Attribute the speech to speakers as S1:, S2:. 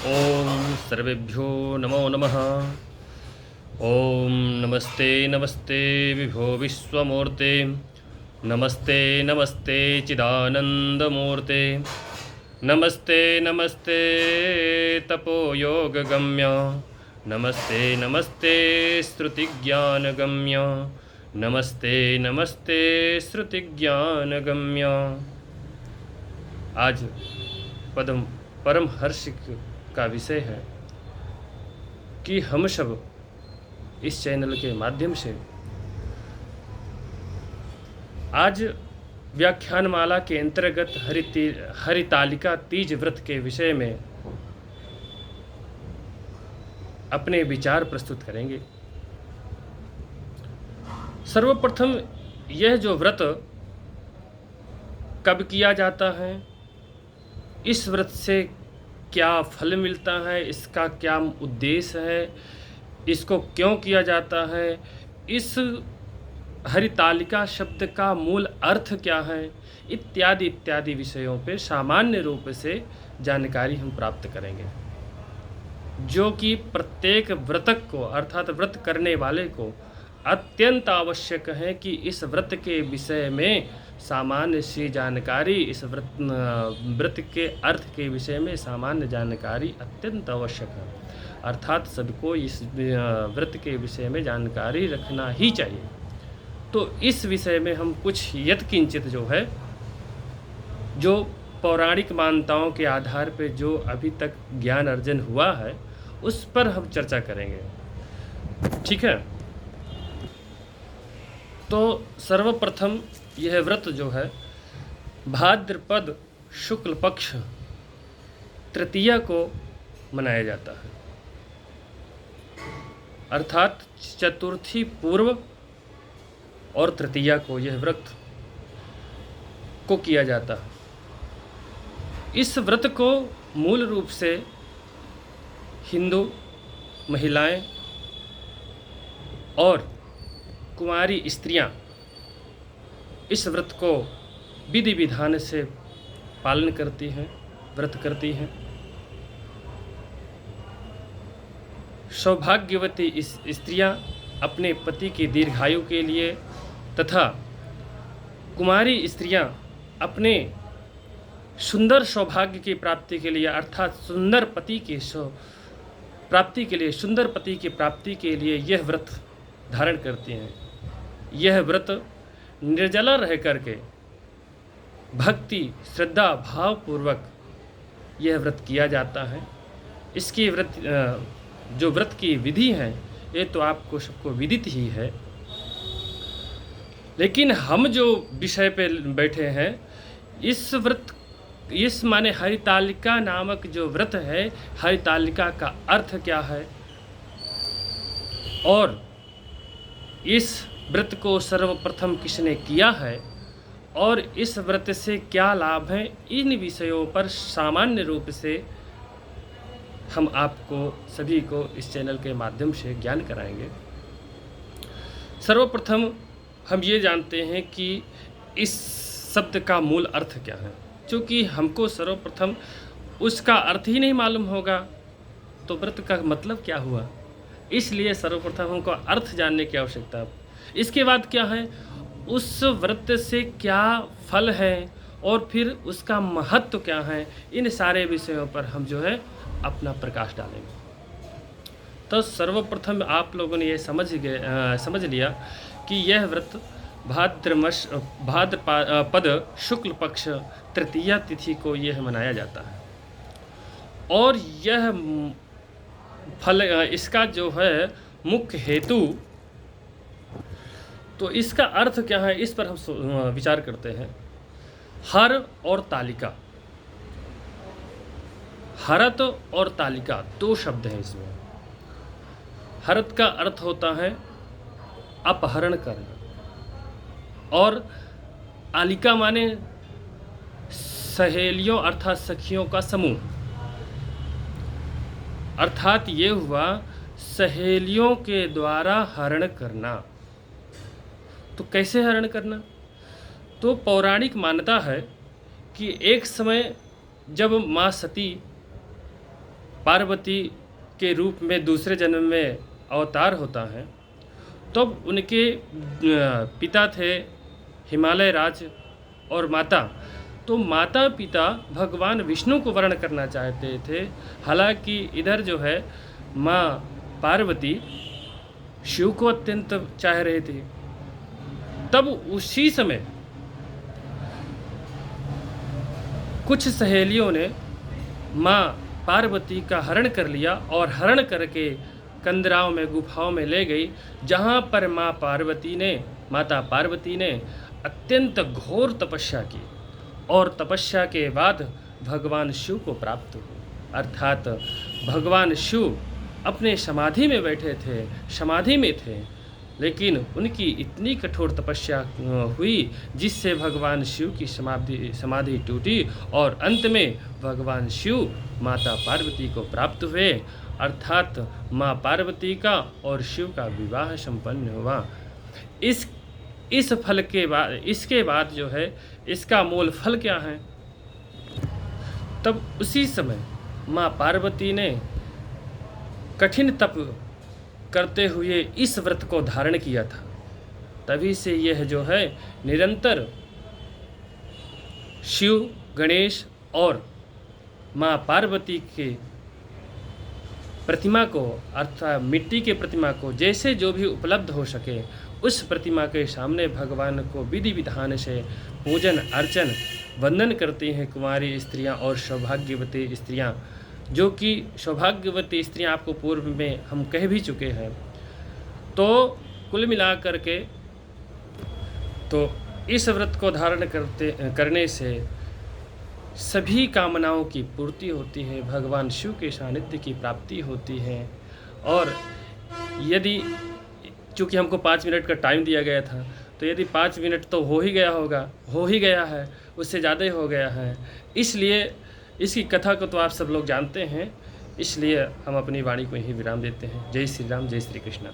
S1: ओम सर्वेभ्यो नमो नमः। ओम नमस्ते नमस्ते विभो विश्वमूर्ते। नमस्ते नमस्ते चिदानंदमूर्ते। नमस्ते नमस्ते तपोयोगगम्य। नमस्ते नमस्ते श्रुतिज्ञानगम्य। नमस्ते नमस्ते श्रुतिज्ञानगम्य। आज पदम परम हर्ष का विषय है कि हम सब इस चैनल के माध्यम से आज व्याख्यानमाला के अंतर्गत हरितालिका तीज व्रत के विषय में अपने विचार प्रस्तुत करेंगे। सर्वप्रथम यह जो व्रत कब किया जाता है, इस व्रत से क्या फल मिलता है, इसका क्या उद्देश्य है, इसको क्यों किया जाता है, इस हरितालिका शब्द का मूल अर्थ क्या है, इत्यादि इत्यादि विषयों पे सामान्य रूप से जानकारी हम प्राप्त करेंगे, जो कि प्रत्येक व्रतक को अर्थात व्रत करने वाले को अत्यंत आवश्यक है कि इस व्रत के विषय में सामान्य सी जानकारी, इस व्रत के अर्थ के विषय में सामान्य जानकारी अत्यंत आवश्यक है। अर्थात सबको इस व्रत के विषय में जानकारी रखना ही चाहिए। तो इस विषय में हम कुछ यत्किंचित जो है, जो पौराणिक मान्यताओं के आधार पर जो अभी तक ज्ञान अर्जन हुआ है, उस पर हम चर्चा करेंगे। ठीक है। तो सर्वप्रथम यह व्रत जो है भाद्रपद शुक्ल पक्ष तृतीया को मनाया जाता है, अर्थात चतुर्थी पूर्व और तृतीया को यह व्रत को किया जाता है। इस व्रत को मूल रूप से हिंदू महिलाएं और कुंवारी स्त्रियां इस व्रत को विधि विधान से पालन करती हैं, व्रत करती हैं। सौभाग्यवती इस स्त्रियां अपने पति की दीर्घायु के लिए तथा कुमारी स्त्रियां अपने सुंदर सौभाग्य की प्राप्ति के लिए अर्थात सुंदर पति की प्राप्ति के लिए, सुंदर पति की प्राप्ति के लिए यह व्रत धारण करती हैं। यह व्रत निर्जला रह करके भक्ति श्रद्धा भाव पूर्वक यह व्रत किया जाता है। इसकी जो व्रत की विधि है, ये तो आपको सबको विदित ही है, लेकिन हम जो विषय पे बैठे हैं, इस माने हरितालिका नामक जो व्रत है, हरितालिका का अर्थ क्या है और इस व्रत को सर्वप्रथम किसने किया है और इस व्रत से क्या लाभ है, इन विषयों पर सामान्य रूप से हम आपको सभी को इस चैनल के माध्यम से ज्ञान कराएंगे। सर्वप्रथम हम ये जानते हैं कि इस शब्द का मूल अर्थ क्या है। क्योंकि हमको सर्वप्रथम उसका अर्थ ही नहीं मालूम होगा तो व्रत का मतलब क्या हुआ, इसलिए सर्वप्रथम हमको अर्थ जानने की आवश्यकता है। इसके बाद क्या है, उस व्रत से क्या फल है और फिर उसका महत्व क्या है, इन सारे विषयों पर हम जो है अपना प्रकाश डालेंगे। तो सर्वप्रथम आप लोगों ने ये समझ लिया कि यह व्रत भाद्रपद शुक्ल पक्ष तृतीया तिथि को यह मनाया जाता है और यह फल इसका जो है मुख्य हेतु, तो इसका अर्थ क्या है, इस पर हम विचार करते हैं। हर और तालिका, हरत और तालिका दो शब्द हैं इसमें। हरत का अर्थ होता है अपहरण करना और आलिका माने सहेलियों अर्थात सखियों का समूह। अर्थात ये हुआ सहेलियों के द्वारा हरण करना। तो कैसे हरण करना? तो पौराणिक मान्यता है कि एक समय जब माँ सती पार्वती के रूप में दूसरे जन्म में अवतार होता है, तब उनके पिता थे हिमालय राज और माता, तो माता पिता भगवान विष्णु को वर्ण करना चाहते थे। हालांकि इधर जो है माँ पार्वती शिव को अत्यंत चाह रहे थे। तब उसी समय कुछ सहेलियों ने माँ पार्वती का हरण कर लिया और हरण करके कंदराओं में गुफाओं में ले गई, जहाँ पर माता पार्वती ने अत्यंत घोर तपस्या की और तपस्या के बाद भगवान शिव को प्राप्त हुए। अर्थात भगवान शिव अपने समाधि में बैठे थे, समाधि में थे, लेकिन उनकी इतनी कठोर तपस्या हुई जिससे भगवान शिव की समाधि टूटी और अंत में भगवान शिव माता पार्वती को प्राप्त हुए। अर्थात माँ पार्वती का और शिव का विवाह संपन्न हुआ। इस फल के बाद, इसके बाद जो है इसका मूल फल क्या है? तब उसी समय माँ पार्वती ने कठिन तप करते हुए इस व्रत को धारण किया था। तभी से यह जो है निरंतर शिव, गणेश और माँ पार्वती के प्रतिमा को, अर्थात मिट्टी के प्रतिमा को जैसे जो भी उपलब्ध हो सके उस प्रतिमा के सामने भगवान को विधि विधान से पूजन अर्चन वंदन करती हैं कुंवारी स्त्रियां और सौभाग्यवती स्त्रियां, जो कि सौभाग्यवती स्त्रियां आपको पूर्व में हम कह भी चुके हैं। तो कुल मिलाकर के तो इस व्रत को धारण करने से सभी कामनाओं की पूर्ति होती है, भगवान शिव के सानिध्य की प्राप्ति होती है। और यदि चूँकि हमको 5 मिनट का टाइम दिया गया था, तो यदि 5 मिनट तो हो ही गया है, उससे ज़्यादा ही हो गया है, इसलिए इसकी कथा को तो आप सब लोग जानते हैं, इसलिए हम अपनी वाणी को यहीं विराम देते हैं। जय श्री राम, जय श्री कृष्ण।